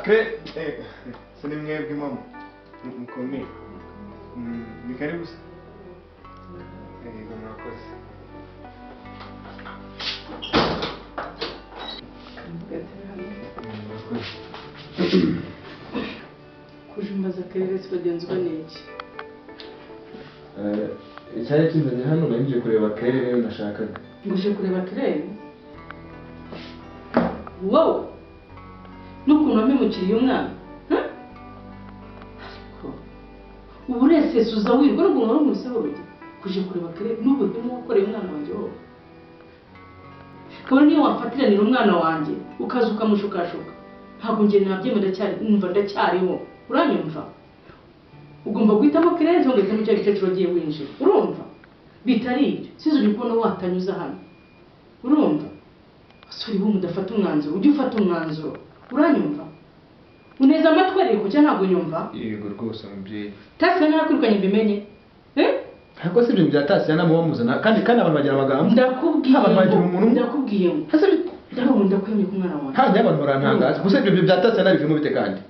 Kre, sini mwebwe mama mukomeye. Ni karibu se. Murakoze. Kujumbaza akarere bagenzwa n'iki? Icyari kinzanye hano nanje kureba akarere rero nashakaga. Nguje kureba akarere? Wow! Nukuntu wamemukiriye umwana? Ubu rese suza wirwa n'ukuntu wari umusaba urugi. Kuje kureba akarere n'ubu ndimo gukorera umwana wanjye wowe. Kabone niyo wafatiranira umwana wanjye ukaza ukamushukashuka. Ntabwo ngiye nabyemera cyane numva ndacyariho. Uranyumva? Ugomba guhitamo akarere cyangwa ugahitamo cya gice kirogiye winjira. Urumva? Bitari ibyo. Sizuje kubona watanyuza hano. Urumva? Asuri bo mudafata umwanzuro. Ujye ufata umwanzuro. Uranyumva? Uneza amatwi ariko cyangwa ntabwo nyumva? Yego rwose mubyeyi. Tasi narakwirukanye mbimenye. Ariko si ibintu byatasi yana mubamuzana kandi abantu bagira amagambo. Ndakubwiye. Abantu bagira umuntu. Ndakubwiye. Hasa ndabona ndakwemye ku mwana wanjye. Handi abantu barantangaza. Gusa ibyo byatasi yana bivimo bite kandi?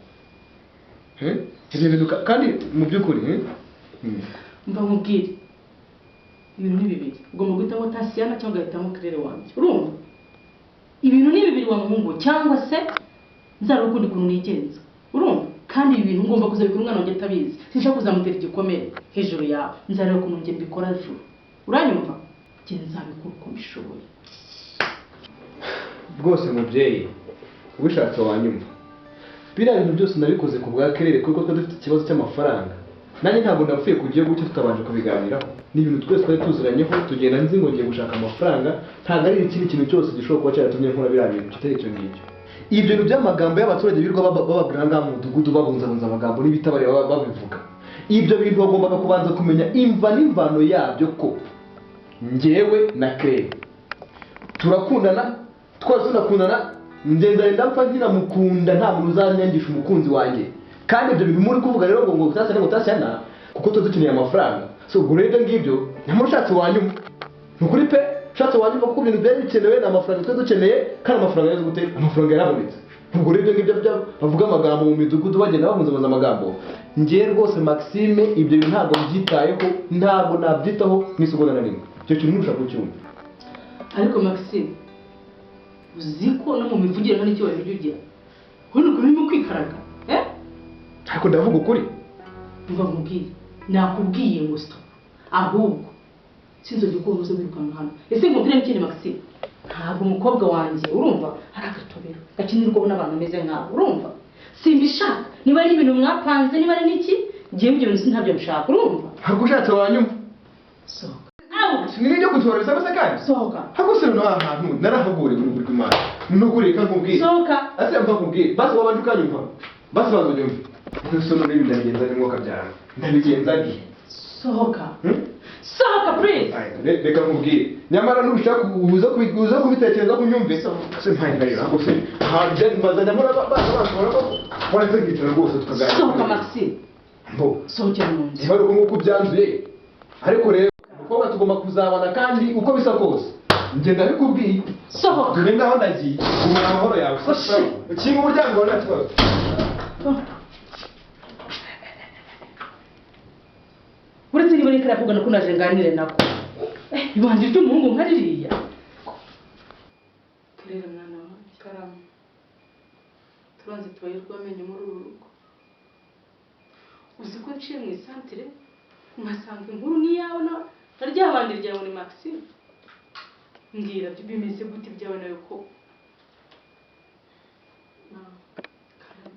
Ibintu kandi mu byukuri mba nkubwire. Ibintu ni bibiri. Ugomba guhitamo Tasiyana cyangwa ugahitamo Claire wanjye. Urumva? Ibintu ni bibiri wa muhungu cyangwa se nzarukundi kuntu nigenza. Urumva? Kandi ibi bintu ngomba kuzabikora umwana wanjye atabizi. Sinshaka kuzamutera igikomere hejuru yawe. Nzareba ukuntu njye mbikora juru. Uranyumva? Njye nzabikora uko mbishoboye. Rwose mubyeyi ubishatse wanyumva. Biriya bintu byose nabikoze ku bwa Claire kuko dufite ikibazo cy'amafaranga. Nanjye ntabwo ndapfuye kugiye gutyo tutabanje kubiganiraho. Ni ibintu twese twari tuziranyeho tugenda nzi ngo ngiye gushaka amafaranga. Ntabwo ari ikindi kintu cyose gishobora kuba cyaratumye nkora biriya bintu kitari icyo ngicyo. Ibyo bintu by'amagambo y'abaturage birirwa bababwira ngaha mu mudugudu babunzabunza amagambo n'ibitabare babivuga. Ibyo bintu bagombaga kubanza kumenya imva n'imvano yabyo ko njyewe na Claire turakundana, twese tunakundana, ndenda mpfa ntinamukunda nta muntu uzanyangisha umukunzi wanjye. Kandi ibyo bintu muri kuvuga rero ngo Tasiyana kuko tudukeneye amafaranga. So ubwo rero ngibyo nyamara ushatse wanyuma. Nukuri pe ushatse wanyuma kuko ibintu byari bikenewe na amafaranga twe dukeneye kandi amafaranga yaje gute amafaranga yarabonetse. Ubwo rero ngibyo bavuga amagambo mu midugudu bagenda bahunzabuza amagambo. Ngiye rwose Maxime ibyo bintu ntabwo byitayeho ntabwo nabyitaho n'isubona na rimwe. Icyo kintu ntushaka kucyumva. Ariko Maxime uziko no mu mivugire nta n'icyo wabigira. Hano kuri mu kwikaraga. Ariko ndavuga ukuri. Umva nkubwiye. Nakubwiye ngo stop. Ahubwo sinzo gikuru uze kwirukana hano. Ese nkubwire n'ikindi Maxime. Ntabwo umukobwa wanjye urumva ari agatobero. Gakinirwa n'abantu meze nkaho. Urumva? Simbishaka. Niba ari ibintu mwapanze niba ari niki ngiye ibyo bintu sintabyo bishaka. Urumva? Ariko ushatse wanyuma. Sohoka. Sinini cyo kutoreza basa kandi. Sohoka. Hako se no ahantu narahagure mu buryo Imana. Nugure kakubwira. Sohoka. Ase mvakubwira. Basi wabanje ukanyumva. Basi bazonyumva. Sono n'ibindi ndabigenza ni mwoka byara. Ndabigenza ni. Sohoka. Sohoka please. Reka nkubwire. Nyamara nushaka kuza kubitekereza kunyumve. Se mpayira rero ako se. Hanje mbazanya muri bashobora ko. Wala se gitira rwose tukaganira. Sohoka Maxime. Mbo. Sohoka mu nzu. Ibaro nguko byanzuye. Ariko rero umukobwa tugomba kuzabana kandi uko bisa kose. Ngenda bikubwiye. Sohoka. Dore ngaho ndagiye. Umwana amahoro yawe. Ukinga umuryango wa natwe. Uretse niba nikara kugana ko naje nganire nako. Ibanje ry'umuhungu nkaririya. Kirera mwana wanjye. Karama. Turanze twayerwa amenyo muri uru rugo. Uzi ko nciye mu isantire nkasanga inkuru ni yawe na ryabandi ryawe ni Maxime. Mbwira bimeze gute byawe nawe ko.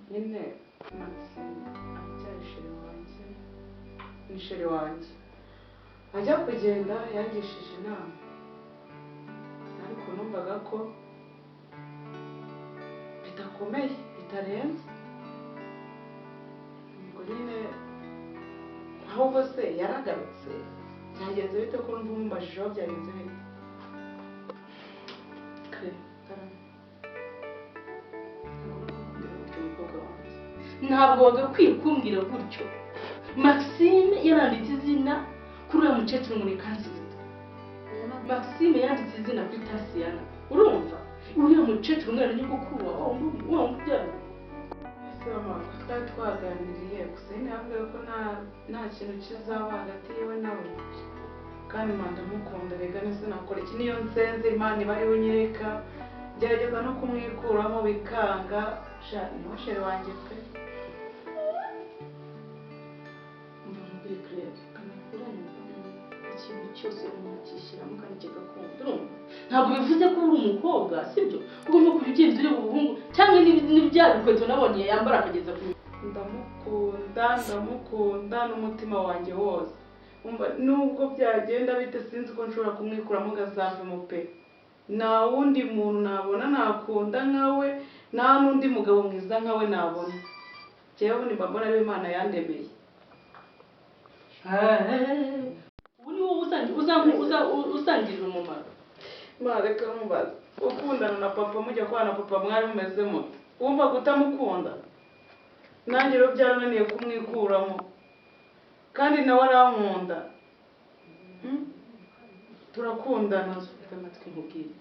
Nyine Maxime acyashire wanjye. Nishire wanjye. Ajya kugenda yagishije inama. Ariko numvaga ko bitakomeye bitarenze. Ngo nyine ahubwo se yaragarutse. Byagenze bite ko numva mumbajije aho byagenze bite? ntabwo wagakwiye kumbwira gutyo. Maxime yaranditse izina kuri uriya mukecuru ngo ni Kansizita. Maxime yanditse izina kuri Tasiyana. Urumva? Uriya mukecuru umwana ni gukuru wa byaro. Mama, twari twaganiriye gusa ntabwo ko nta kintu kizaba hagati yewe nawe. Kandi manda mukunda rega sinakora iki niyo nsenze Imana iba ari unyereka. Gerageza no kumwikuramo bikanga. Sha niwashere wanjye pe. Mbere Claire, kanakuranye ikintu cyose umukishyiramo kandi kigakunda. Urumva? Ntabwo bivuze ko uri umukobwa, sibyo? Ugomba kujya ugenda ureba ubuhungu cyangwa n'ibya bikweto nabonye yambara akageza ku ndamukunda n'umutima wanjye wose. Umva nubwo byagenda bite sinzi ko nshobora kumwikuramo gazavemo pe. Nta wundi muntu nabona nakunda nkawe, nta n'undi mugabo mwiza nkawe nabona. Jewe ni mbona ari Imana yandemeye. Ubu ni wowe uzangirira umumaro. Mareka mubaza ukundana na papa mujya kwa na papa mwari mumeze mute? Wumva kutamukunda? Nanjye rero byarananiye kumwikuramo. Kandi nawe arankunda. Turakundana. Ufite amatwi nkubwire.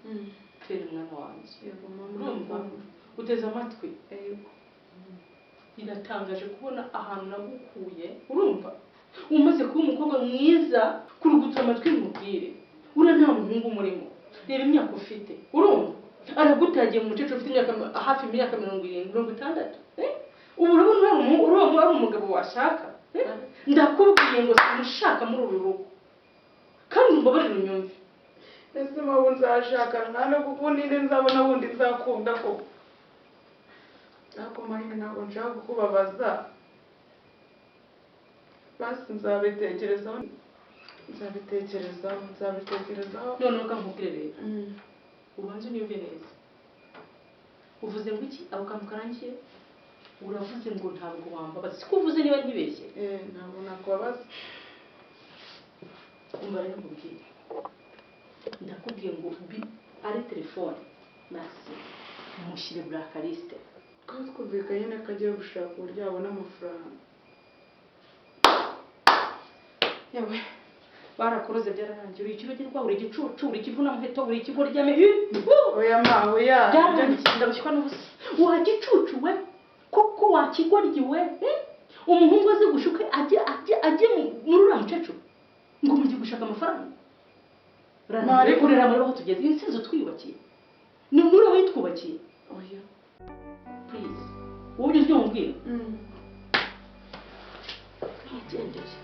Tera umwana wanjye. Yego mama. Urumva? Uteze amatwi. Yego. Biratangaje kubona ahantu nagukuye. Urumva? Umaze kuba umukobwa mwiza kurugutsa amatwi nkubwire. Uriya nta muhungu umurimo. Reba imyaka ufite. Urumva? Aragutagiye mu mukecuru ufite imyaka hafi imyaka 70-60. Ubu urabona ari umugabo washaka. Ndakubwiye ngo simushaka muri uru rugo. Kandi umbabarire unyumve. Ese mabu nzashaka nkana kuko ninde nzabona wundi nzakunda ko. Ariko mahine ntabwo nshaka kukubabaza. Basi nzabitekerezaho. None ukamubwire rero. Ubanze unyumve neza. Uvuze ngo iki? Abo kantu karangiye? Uravuze ngo ntabwo wambabaza. Siko uvuze niba ntibeshye. Ntabwo nakubabaza. Umva rero nkubwire. Ndakubwiye ngo ari telefone. Merci. Mushyire blacklist. Kandi twumvikanye nako agiye gushaka uburyo yabona amafaranga. Yewe. Barakuroze byararangiye. Uri ikirogirwa, uri igicucu, uri ikivuna muheto, uri ikigoryame. Oya ma, oya. Ndabishywa n'ubusa. Wa gicucu we. Koko wakigoryiwe. Umuhungu azi gushuke ajye muri uriya mukecuru. Ngo mujye gushaka amafaranga. Mari kurera muri aho tugeze. Insinzo twiyubakiye. Ni muri aho twubakiye. Oya. Please. Wowe ujye umbwira. Ntigendeye.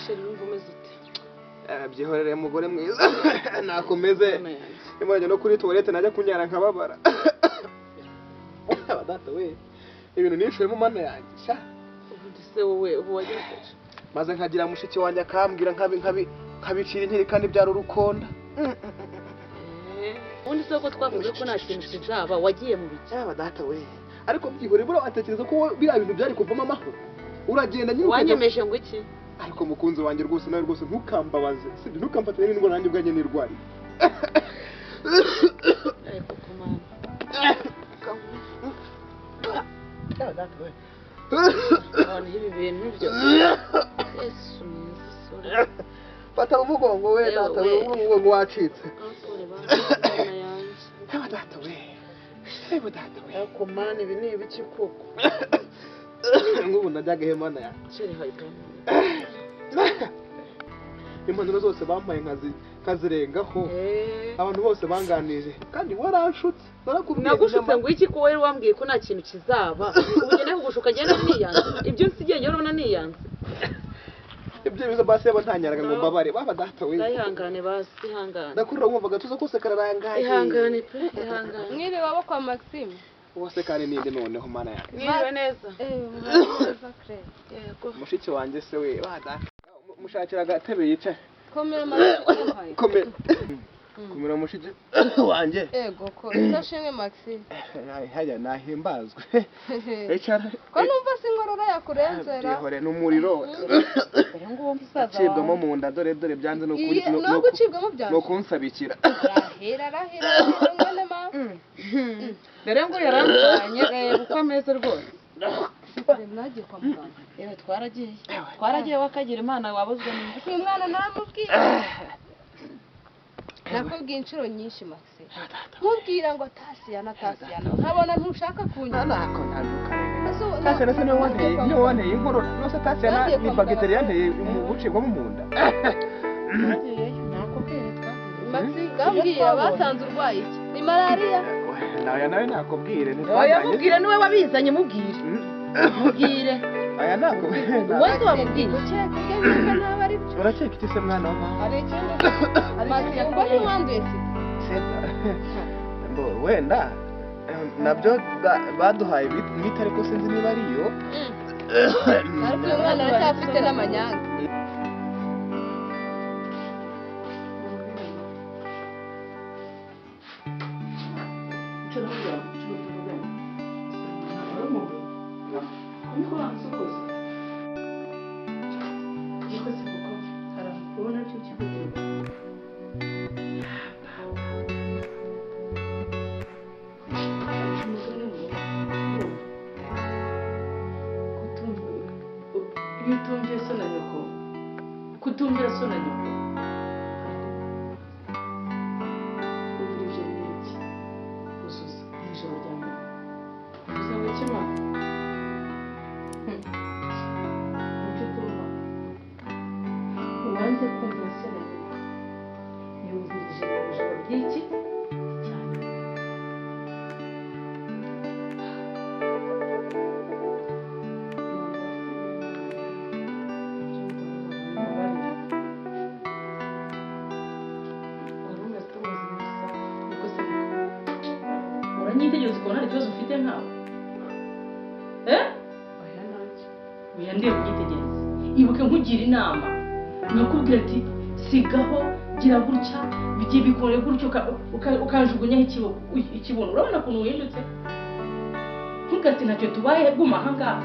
Sheri urumva umeze ute? Byihorere mugore mwiza. Nakomeze. Imajya no kuri toilette najya kunyara nkababara. Abadata we. Ibintu nishoyemo mana yanjye. Sha. Ubundi se wowe ubu wagejeje. Maze nkagira mushiki wanjye akambwira nkabicira inkeri kandi byari urukonda. Ubundi se ko twavuze ko nta kintu kizaba wagiye mu biki? Abadata we. Ariko byihorere bura atekereza ko biriya bintu byari kuvamo amahoro. Uragenda nyine wanyemeje ngo iki? Ariko mukunzi wanjye rwose nawe rwose ntukambabaze. Sibyo ntukamfatire n'indwara nanjye ubwanjye nirwari. Ariko komana. Abantu ibi bintu byo. Yesu mwiza sore. Fata umugongo we data we umugongo wacitse. Sore bana yanjye. Data we. Data we. Ariko mana ibi ni ibiki koko? Ngubu ndajyaga hemana ya. Sheri haypa. Impanuro zose bambaye nkazirengaho. Abantu bose banganije kandi waranshutse. Nagushutse ngo iki ko wari wambwiye ko nta kintu kizaba. Ubugene kugushuka agenda niyanze. Ibyo nsigiye njye urabona niyanze. Ibyo bizo basi yabo ntanyaraga ngo mbabare baba data we. Ihangane basi ihangane. Ndakurira nkumvaga tuza kose kararangaye. Ihangane pe ihangane. Mwire wabo kwa Maxime. Uwase kandi ninde noneho mana ya. Mwiriwe neza. Neza Claire. Yego. Mushiki wanjye se we bada. Mushakira agatebe yicaye. Komera Maxime. Komera. Komera mushiki wanjye. Ego ko ndashimwe Maxime. Haya nahimbazwe. Ecara. Ko numva singorora yakurenzera. Yihore n'umuriro. Ngo musaza. Cibwamo mu nda dore byanze no kuri no gucibwamo byanze. no kunsabikira. Rahera mwene dore ngo yaramutanye reba uko ameze rwose mwagiye kwa muganga yewe twaragiye wakagira imana wabuzwe n'iki uyu mwana naramubwiye nakubwiye inshuro nyinshi Maxi nkubwira ngo tasiyana nkabona ntushaka kunyura nako Tasiyana se niyo wanteye inkorora nose Tasiyana ni bagiteri yanteye mu bucibwamo mu nda nakubwiye twagiye Maxi ngambwira basanze urwaye iki ni malariya nawe nakubwire oya mubwire niwe wabizanye mubwire mubwire aya nakubwire uwaze wamubwire ukeka ugeze nawe ari byo urakeka iki se mwana wa mama hari ikindi Maxi ngo ntiwanduye sida wenda nabyo baduhaye imiti ariko sinzi niba ariyo ariko uyu mwana aracyafite n'amanyanga kutumvira so na nyoko uvirije n'iki ususa ijoro rya mbere uvuze ngo kima nicyo tumva uwanze kumvira so na nyoko yumvirije ijoro ry'iki cyane uranyitegereza ukabona hari ikibazo ufite nkawe oya ndeba unyitegereza ibuke nkugira inama nakubwira ati sigaho gira gutya bigiye bikoneye gutyo ukanjugunyaho ikibuno urabona ukuntu wihindutse ntugati ntacyo tubaye guma aha ngaha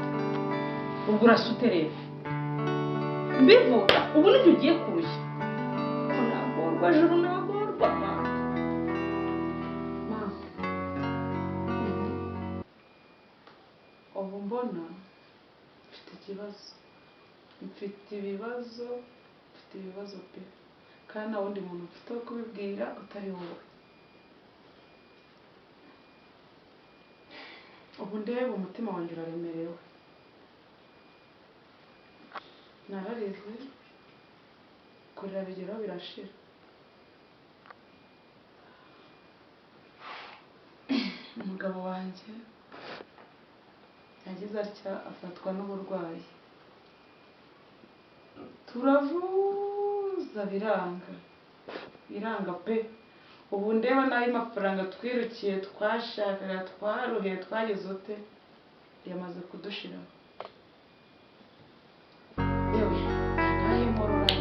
ubwo urasute rero mbivuga ubu nibyo ugiye kurushya nagorwa juru nagorwa ubu mbona mfite ibibazo pe kandi nta wundi muntu mfite wo kubibwira utari wowe ubu ndeba umutima wanjye uraremerewe nararize kurira bigeraho birashira umugabo wanjye yagize atya afatwa n'uburwayi turavuza biranga pe ubu ndeba n'ayo mafaranga twirukiye twashakaga twaruhiye twageze ute yamaze kudushira yewe nayo nkorora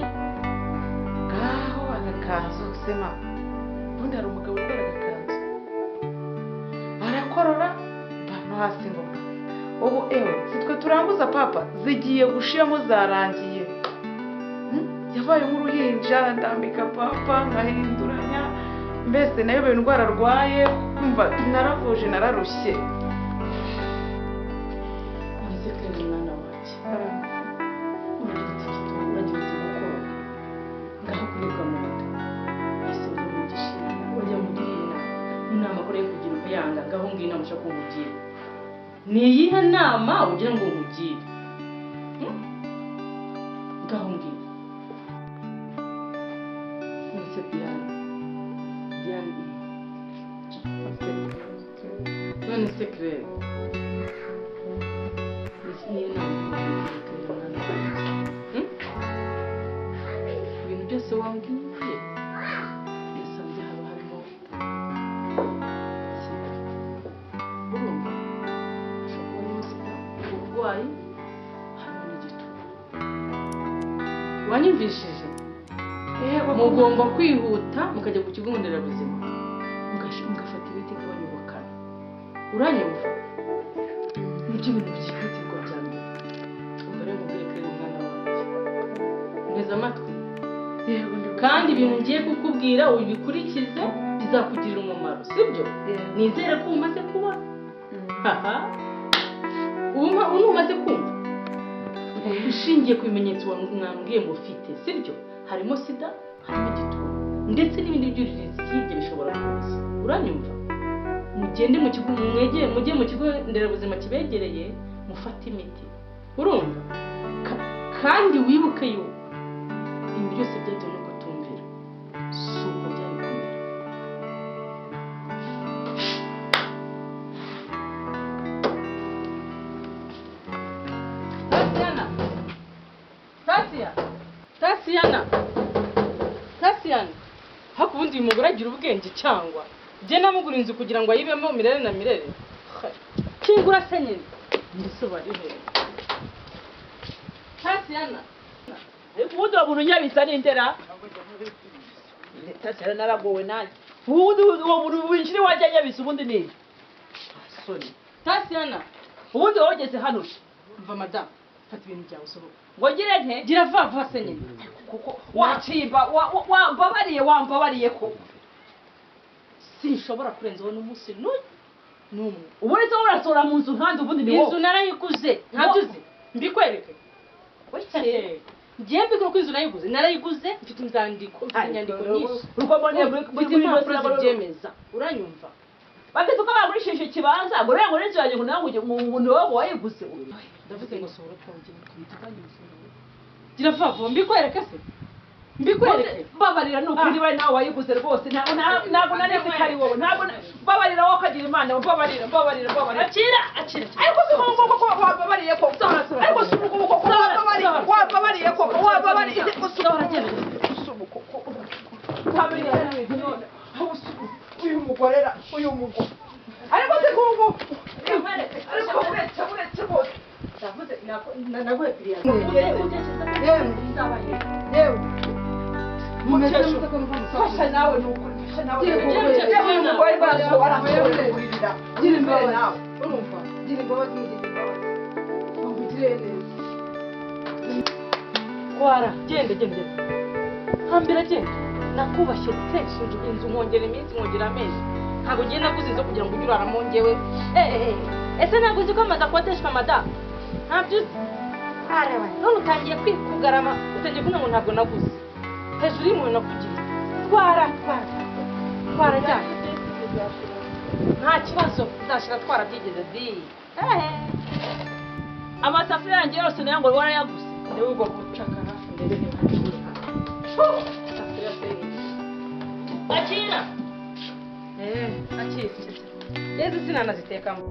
ngaho agakanzu sema ubundi hari umugabo ukora agakanzu arakorora no hasi ngo ubu ewe sitwe turanguza papa zigiye gushiramo zarangiye yabaye nk'uruhinja ndambika papa nkahinduranya mbese nayo bene indwara arwaye kumva naravuje nararushye urize kare mwana wanjye uragira gukora ngaho kuribwa mu nda ese ujya mu gishira ujya mugirira inama kure kugira ngo yanga ngaho ngina musha kumugira ni iyihe nama ugira ngo nkugire ngaho ngira ese Diane none se Claire niyo nama ibintu byose wambwiye yasanze haba harimo sida urumva ushobora kubona sida uburwayi harimo n'igituba wanyumvishije mugomba kwihuta mukajya ku kigo nderabuzima mugafata ibiti igabanya ubukana uranyumva nibyo bintu byihutirwa bya mbere ubwo rero mubwire ko ari umwana wanjye neza amatwi kandi ibintu ngiye kukubwira ubikurikize bizakugirira umumaro sibyo nizere ko umaze kuba haha ubu umaze kumva ushingiye ku bimenyetso mwambwiye ngo ufite sibyo harimo sida harimo igituntu ndetse n'ibindi byuririzi hirya bishobora kuza uranyumva mugende mu kigo mujye mu kigo nderabuzima kibegereye mufate imiti urumva kandi wibuke yuko ibi byose byatewe no kutumvira si uko byari kumera Tasiyana haku ubundi uyu mugore agira ubwenge cyangwa jye namugura inzu kugira ngo ayibemo mirere na mirere kingura se nyine ndisobari he Tasiyana ubundi uwo muntu unyabisa n'indera Tasiyana naragowe nanjye ubundi uwo muntu winjira iwanjye anyabisa ubundi ni soni Tasiyana ubundi wowe ugeze hano mva madamu fata ibintu byawe usohoka ngo ngire nte gira vuba se nyine kuko wacimba wambabariye ko sinshobora kurenzaho n'umunsi n'umwe ubu uretse wowe urasohora mu nzu nkandi ubundi ni wowe inzu narayiguze ntabyo uzi mbikwereke ngiye mbikora ko inzu narayiguze mfite inzandiko inyandiko nyinshi mfite impapuro zibyemeza uranyumva bageze uko bagurishije ikibanza ngo rero n'inzu yanjye ngo nawe ujye mu muntu wowe wayiguze ndavuze ngo sohora twongere tubiteganye gira vuba mbikwereke se mbikwereke babarira n'ukuri bari nawe wayiguze rwose ntabwo naretse ko ari wowe ntabwo babarira wowe ukagira imana babarira akira ariko si ngombwa ko wababariye ko ariko si ngombwa ko wababariye ko wababariye uyu mugore ariko si ngombwa ariko uretse rwose naguhe piriya fasha nawe n'ukuri fasha nawe umugore barasohora gira imbere nawe urumva gira imbabazi mugire neza kwara genda hambira genda nakubashye seshinje inzu nkongera iminsi nkongera amezi ntabwo ngiye naguze inzu kugira ngo ujye uraramo njyewe ese ntabwo uzi ko amaze akodeshwa madamu ntabyo uzi none utangiye kugarama utangiye kuvuga ngo ntabwo naguze hejuru y'impuhwe nakugiriye twara cyane nta kibazo uzashira twarabyigeze amasafuriya yanjye yose nayo ngo warayaguze niwe ugomba gucakara ndetse akira akira neza sinanazitekamo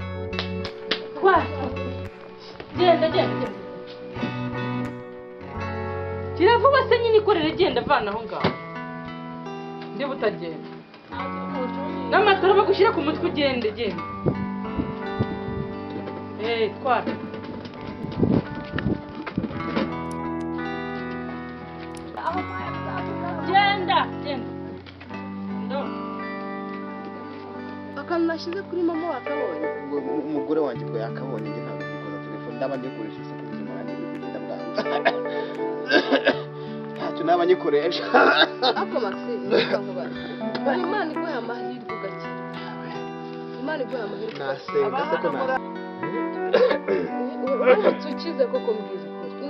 genda gira vuba se nyine ikorere genda vana aho ngaho ndeba utagenda n'amatara bagushyira ku mutwe ugende genda twara genda akantu nashyize kuri mama wakabonye umugore wanjye ubwo yakabonye njye ntabwo nikoza telefone ndaba ndikoresha isa kuri zima yanjye bigenda bwangu ntacyo naba nyikoresha ako Maxime nikamubaza bari Imana iguha amahirwe ugakira Imana iguha amahirwe nasenga se ko uramutse ukize koko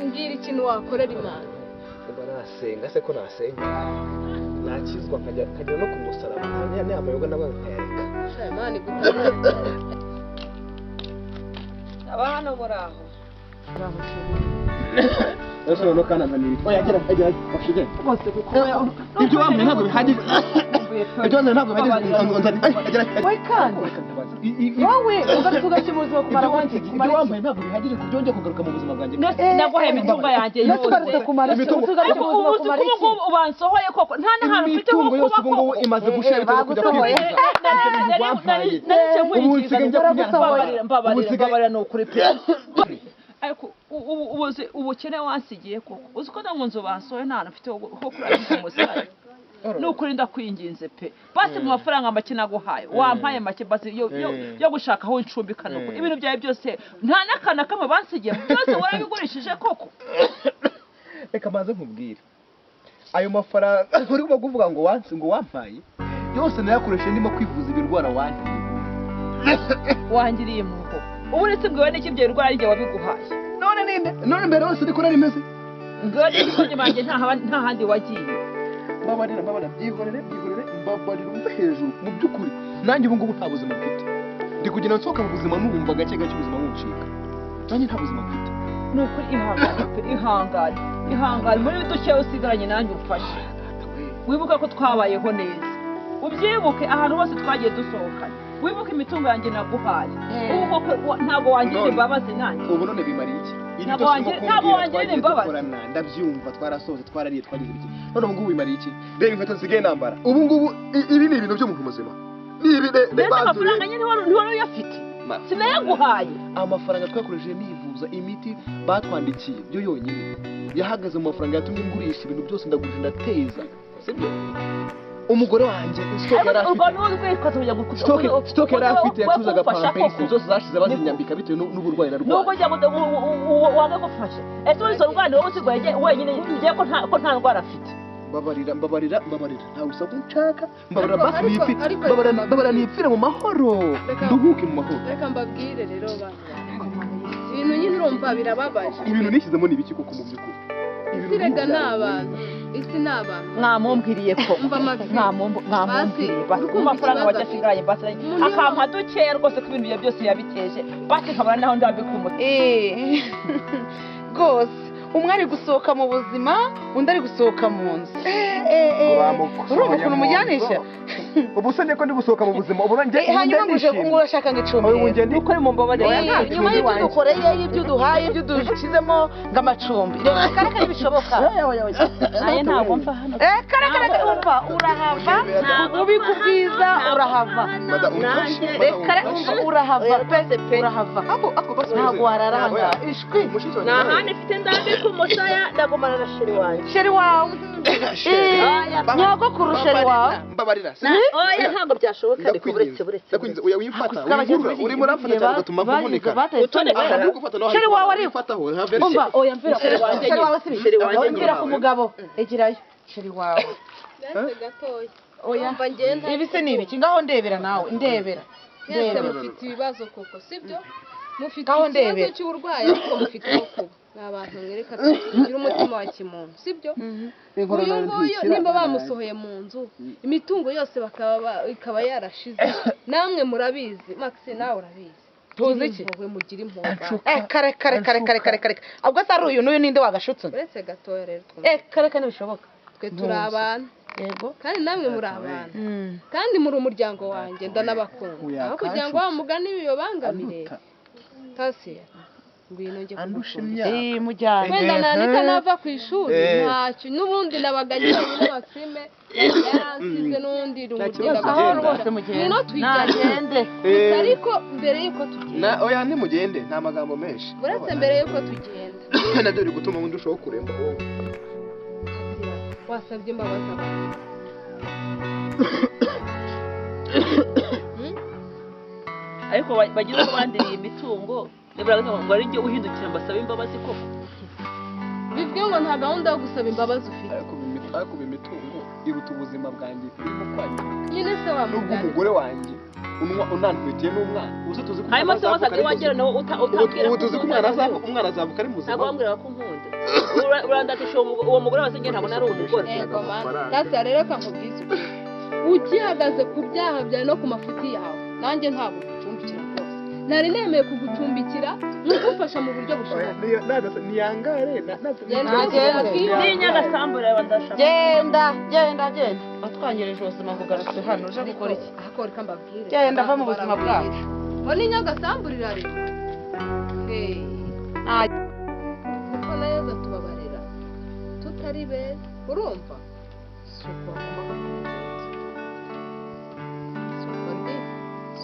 mbwira ikintu wakorera Imana uba nasenga se ko nasenga nakizwa nkajya no ku musaraba nta mayoga naba nkayareka Imana igutabara aba hano muri aho ese no kana nani oya gera bashije rwose kuko ibyo wamwe ntabwo bihagije ibyo ntabwo bihagije we kandi wowe ugaruka mu buzima kumara wanjye ibyo wambaye ntabwo bihagije kubyongera kugaruka mu buzima bwanjye naguhaye imitungo yanjye yose ubu ubansohoye koko nta n'ahantu mfite ho kuba ubu ngubu imaze gushira biteze kujya kwivuza ubu nsigaye njya mbabarira no kuri pe ariko ubukene wansigiye koko uzi ko ndango nzo basohoye nta hantu mfite ho kurabika umusaya nukuri ndakwinginze pe basi mu mafaranga make naguhaye wampaye make basi yo gushaka aho incumbika nuko ibintu byawe byose nta n'akana kamwe bansigiye byose warabigurishije koko reka maze nkubwire ayo mafaranga urimo kuvuga ngo wampaye yose nayakoresheje ndimo kwivuza ibirwara wangiye. wangiriye muho ubu uretse mbwiwe n'iki ibyo birwara igihe wabiguhaye none mbere hose niko nari meze. mbwiwe n'iki kuri banjye nta handi wagiye. Mbabarira byihorere mbabarira umve hejuru mu by'ukuri nanjye ubu ngubu nta buzima mfite. Ndi kugenda nsohoka mu buzima numva gake ubuzima buncika. Nanjye nta buzima mfite. Ni ukuri ihangane muri duke usigaranye nanjye umfashe. Wibuka ko twabayeho neza, ubyibuke ahantu hose twagiye dusohokana, wibuke imitungo yanjye naguhaye. Ubu ntabwo wangirira imbabazi nanjye. Ubu none bimariye iki? Ntabwo wangirira imbabazi. Ndabyumva twarasoze twarariye twagize iki. None ubu ngubu bimariye iki? Reba inkweto nsigaye nambara. Ubu ngubu ibi ni ibintu by'umuntu muzima. Ni ibi mbese amafaranga nyine ntiwari uyafite. Sinayaguhaye. Amafaranga twakoresheje nivuza imiti batwandikiye byo yonyine yahagaze mu mafaranga yatumye ngurisha ibintu byose ndagurije ndateza. Sibyo? Umugore wanjye stoke yari afite yacuzaga pampers zose zashize bazinyambika bitewe n'uburwayi narwaye. Nubwo njya wanga gufasha. Ese uri sorwande wowe usigaye wenyine ngiye ko nta ndwara afite. Mbabarira nta usabwa nshaka. Mbabarira nipfire mu mahoro. Nduhuke mu mahoro. Reka mbabwire rero bana. Ibintu nyine urumva birababaje. Ibintu nishyizemo ni ibiki koko mu by'ukuri? Isirega n'abantu. Isi n'abantu. Mwamumbwiriye ko. Mwamumbwiriye basi ku mafaranga wajyasigaye basi akampa dukeya rwose ko ibintu byose yabiteje basi nkabona naho ndabikumuta. Rwose umwe ari gusohoka mu buzima undi ari gusohoka mu nzu. Urumva ukuntu umujyanisha? Ubu se niko ndi gusohoka mu buzima ubu njye hanyuma ngo urashaka ngo icumbi. Nuko ari mu mbabarira nyuma y'ibyo dukoreye y'ibyo duhaye ibyo dushizemo ng'amacumbi. Reka bishoboka. Naye ntabwo mfa hano. Reka umva urahava ubikubwiza urahava. Reka umva urahava pe urahava. Ntabwo wararanga. Ishwi. Nahane mfite ndambi ku musaya ndagomana na sheri wanjye. Sheri wawe. Nyogokuru sheri wawe. Mbabarira. Oya ntabwo byashoboka ariko buretse. Ndakwinze oya wimfata. Urimo urafata cyane gatuma mvunika. Utoneka. Sheri wawe ari ufataho. Umva oya mvira sheri wanjye. Sheri wanjye mvira ku mugabo. Egirayo. Sheri wawe. Ndetse gatoya. Oya mva ngenda. Ibi se ni ibiki ngaho ndebera nawe ndebera. Mwese mufite ibibazo koko sibyo? Mufite ikibazo cy'uburwayi ariko mufite no kuba. N'abantu mwereka tugira umutima wa kimuntu sibyo? Uyu nguyu nimba bamusohoye mu nzu imitungo yose ikaba yarashize namwe murabizi Maxi nawe urabizi. Tuzi iki? Wowe mugira impunga. Kare. Ubwo se ari uyu n'uyu ninde wagashutse? Uretse gatoya rero. Kare ntibishoboka. Twe turi abantu. Yego. Kandi namwe muri abantu. Kandi muri umuryango wanjye ndanabakunda. Aho kugira ngo wa mugani biyobangamire. Tasiya. Ngwino nje kugushimya. Mujyane. Wenda nanika nava ku ishuri ntacyo n'ubundi nabaganye muri Maxime yaransize n'undi rumugenda gahoro rwose mugende. Nagende. Ariko mbere yuko tugenda. Oya ntimugende nta magambo menshi. Buretse mbere yuko tugenda. Nabyo biri gutuma undi ushaho kuremba wowe. Wasabye imbabazi abantu. Ariko bagize ko bandiriye imitungo niburaga ngo ari byo uhindukira mbasaba imbabazi koko. Bivuye ngo nta gahunda yo gusaba imbabazi ufite. Ariko imitungo iruta ubuzima bwanjye turimo kwanya. Nyine se wamugana. Umugore wanjye unantwitiye n'umwana. Uzi tuzi ko hanyuma se wasaga wagera nawe utabwira. Ubu tuzi ko umwana azavuka ari muzima. Ntabwo wambwira ko nkunda. Urandatisha uwo mugore wase nge ntabwo nari umugore. Yego mana. Tasiya rero kakubwiza ukuri. Ukihagaze ku byaha byawe no ku mafuti yawe nanjye ntabwo gucumbikira rwose. Nari nemeye kugucumbikira nkugufasha mu buryo bushoboka. Niyangare n'inyagasambure bandasha. Genda. Watwanyereje ubuzima kugarutse hano uje gukora iki? Akora kambabwire. Genda va mu buzima bwacu. Bo n'inyagasambure rero. Kuko neza tubabarira. Tutari beza. Urumva?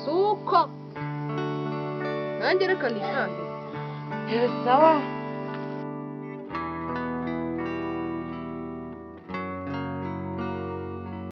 Suko. Nanjye reka nishahe. Sawa.